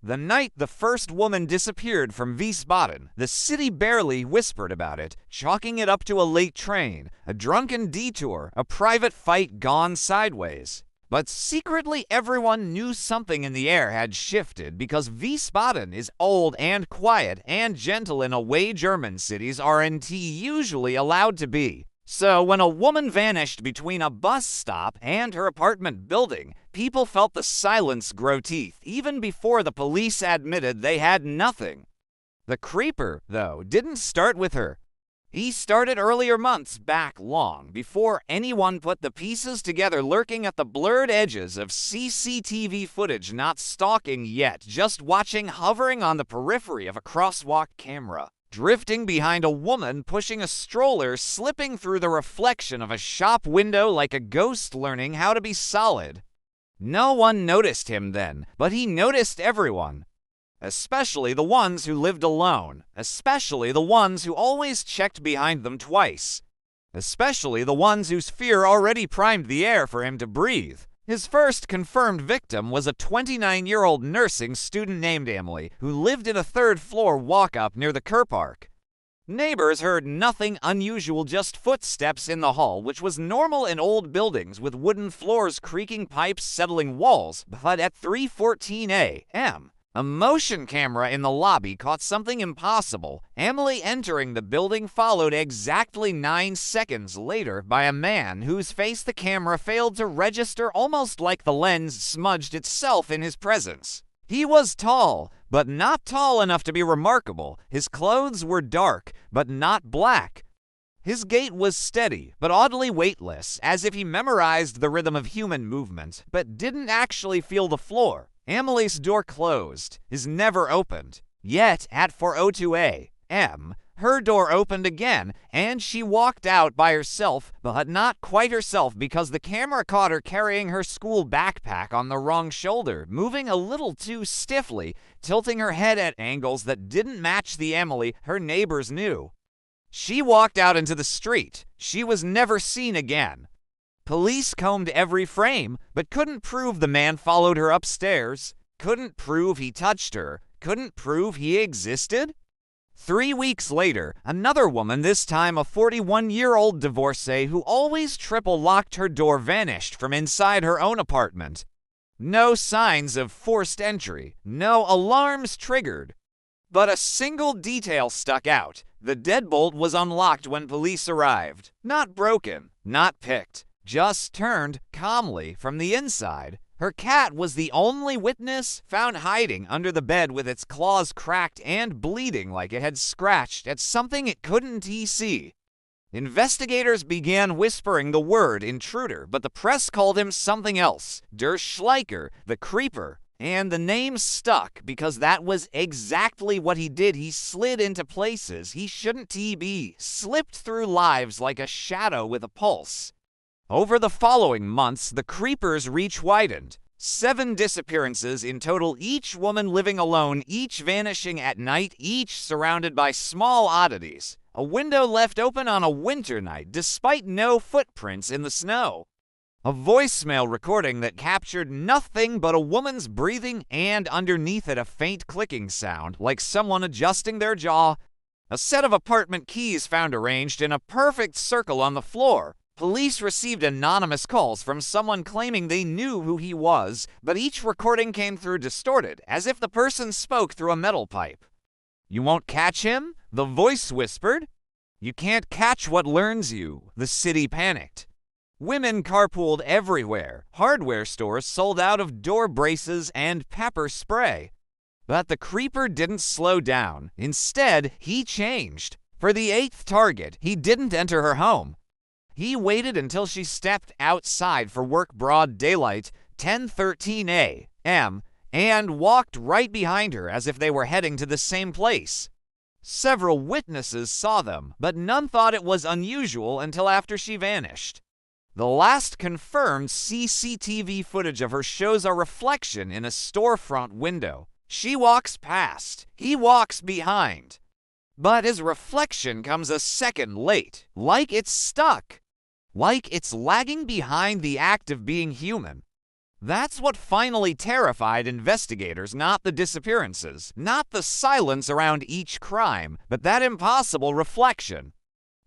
The night the first woman disappeared from Wiesbaden, the city barely whispered about it, chalking it up to a late train, a drunken detour, a private fight gone sideways. But secretly everyone knew something in the air had shifted, because Wiesbaden is old and quiet and gentle in a way German cities aren't usually allowed to be. So when a woman vanished between a bus stop and her apartment building, people felt the silence grow teeth even before the police admitted they had nothing. The creeper, though, didn't start with her. He started earlier, months back, long before anyone put the pieces together, lurking at the blurred edges of CCTV footage, not stalking yet, just watching, hovering on the periphery of a crosswalk camera, drifting behind a woman pushing a stroller, slipping through the reflection of a shop window like a ghost learning how to be solid. No one noticed him then, but he noticed everyone. Especially the ones who lived alone, especially the ones who always checked behind them twice, especially the ones whose fear already primed the air for him to breathe. His first confirmed victim was a 29-year-old nursing student named Emily, who lived in a third-floor walk-up near the car park. Neighbors heard nothing unusual, just footsteps in the hall, which was normal in old buildings with wooden floors, creaking pipes, settling walls. But at 3:14 a.m., a motion camera in the lobby caught something impossible. Emily entering the building, followed exactly 9 seconds later by a man whose face the camera failed to register, almost like the lens smudged itself in his presence. He was tall, but not tall enough to be remarkable. His clothes were dark, but not black. His gait was steady, but oddly weightless, as if he memorized the rhythm of human movement, but didn't actually feel the floor. Emily's door closed, is never opened. Yet, at 4:02 a.m., her door opened again, and she walked out by herself, but not quite herself, because the camera caught her carrying her school backpack on the wrong shoulder, moving a little too stiffly, tilting her head at angles that didn't match the Emily her neighbors knew. She walked out into the street. She was never seen again. Police combed every frame, but couldn't prove the man followed her upstairs, couldn't prove he touched her, couldn't prove he existed. 3 weeks later, another woman, this time a 41-year-old divorcee who always triple-locked her door, vanished from inside her own apartment. No signs of forced entry, no alarms triggered. But a single detail stuck out. The deadbolt was unlocked when police arrived. Not broken, not picked. Just turned calmly from the inside. Her cat was the only witness, found hiding under the bed with its claws cracked and bleeding like it had scratched at something it couldn't see. Investigators began whispering the word intruder, but the press called him something else, Der Schleicher, the creeper, and the name stuck because that was exactly what he did. He slid into places he shouldn't be, slipped through lives like a shadow with a pulse. Over the following months, the creeper's reach widened. 7 disappearances in total, each woman living alone, each vanishing at night, each surrounded by small oddities. A window left open on a winter night, despite no footprints in the snow. A voicemail recording that captured nothing but a woman's breathing, and underneath it a faint clicking sound, like someone adjusting their jaw. A set of apartment keys found arranged in a perfect circle on the floor. Police received anonymous calls from someone claiming they knew who he was, but each recording came through distorted, as if the person spoke through a metal pipe. "You won't catch him?" the voice whispered. "You can't catch what learns you," the city panicked. Women carpooled everywhere. Hardware stores sold out of door braces and pepper spray. But the creeper didn't slow down. Instead, he changed. For the 8th target, he didn't enter her home. He waited until she stepped outside for work, broad daylight, 10:13 a.m., and walked right behind her as if they were heading to the same place. Several witnesses saw them, but none thought it was unusual until after she vanished. The last confirmed CCTV footage of her shows a reflection in a storefront window. She walks past, he walks behind. But his reflection comes a second late, like it's stuck. Like it's lagging behind the act of being human. That's what finally terrified investigators, not the disappearances, not the silence around each crime, but that impossible reflection.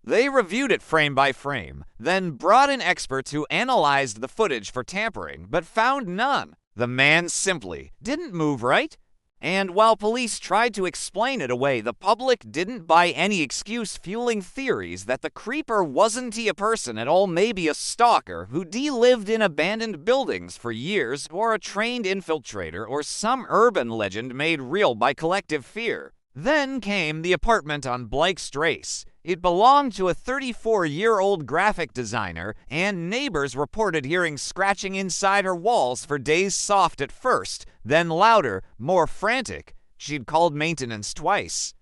They reviewed it frame by frame, then brought in experts who analyzed the footage for tampering, but found none. The man simply didn't move right. And while police tried to explain it away, the public didn't buy any excuse, fueling theories that the creeper wasn't a person at all, maybe a stalker who lived in abandoned buildings for years, or a trained infiltrator, or some urban legend made real by collective fear. Then came the apartment on Blakestrace. It belonged to a 34-year-old graphic designer, and neighbors reported hearing scratching inside her walls for days, soft at first, then louder, more frantic. She'd called maintenance twice.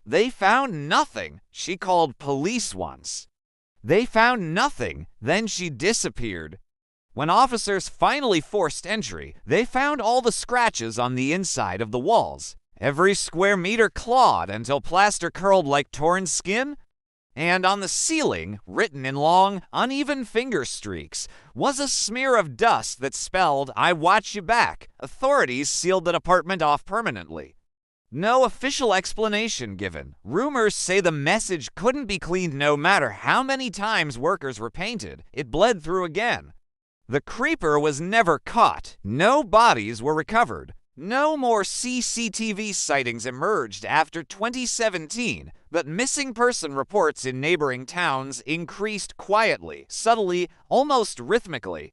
They found nothing. She called police once. They found nothing. Then she disappeared. When officers finally forced entry, they found all the scratches on the inside of the walls. Every square meter clawed until plaster curled like torn skin. And on the ceiling, written in long, uneven finger streaks, was a smear of dust that spelled, "I watch you back." Authorities sealed that apartment off permanently. No official explanation given. Rumors say the message couldn't be cleaned no matter how many times workers were painted. It bled through again. The creeper was never caught. No bodies were recovered. No more CCTV sightings emerged after 2017, but missing person reports in neighboring towns increased quietly, subtly, almost rhythmically.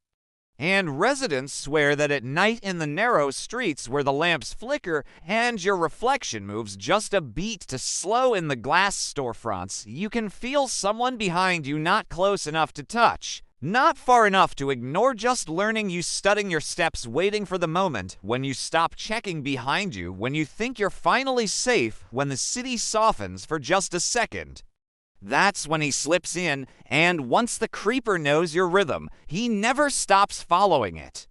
And residents swear that at night in the narrow streets where the lamps flicker and your reflection moves just a beat to slow in the glass storefronts, you can feel someone behind you, not close enough to touch. Not far enough to ignore, just learning you, studying your steps, waiting for the moment when you stop checking behind you, when you think you're finally safe, when the city softens for just a second. That's when he slips in, and once the creeper knows your rhythm, he never stops following it.